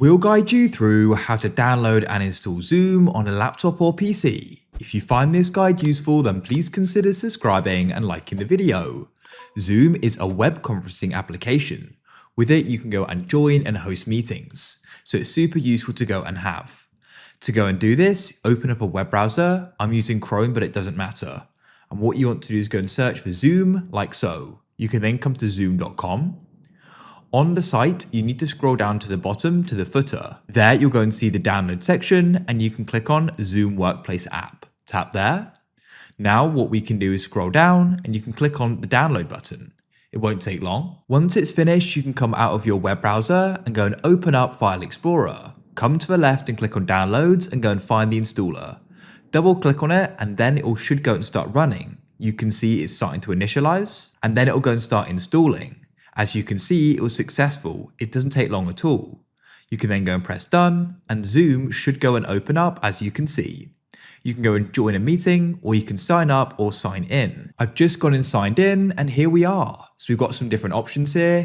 We'll guide you through how to download and install Zoom on a laptop or PC. If you find this guide useful, then please consider subscribing and liking the video. Zoom is a web conferencing application. With it, you can go and join and host meetings, so it's super useful to go and have. To go and do this, open up a web browser. I'm using Chrome, but it doesn't matter. And what you want to do is go and search for Zoom, like so. You can then come to zoom.com. On the site, you need to scroll down to the bottom to the footer. There, you'll go and see the download section, and you can click on Zoom Workplace app. Tap there. Now, what we can do is scroll down, and you can click on the download button. It won't take long. Once it's finished, you can come out of your web browser and go and open up File Explorer. Come to the left and click on Downloads and go and find the installer. Double click on it, and then it all should go and start running. You can see it's starting to initialize, and then it will go and start installing. As you can see, it was successful. It doesn't take long at all. You can then go and press done, and Zoom should go and open up, as you can see. You can go and join a meeting, or you can sign up or sign in. I've just gone and signed in, and here we are. So we've got some different options here.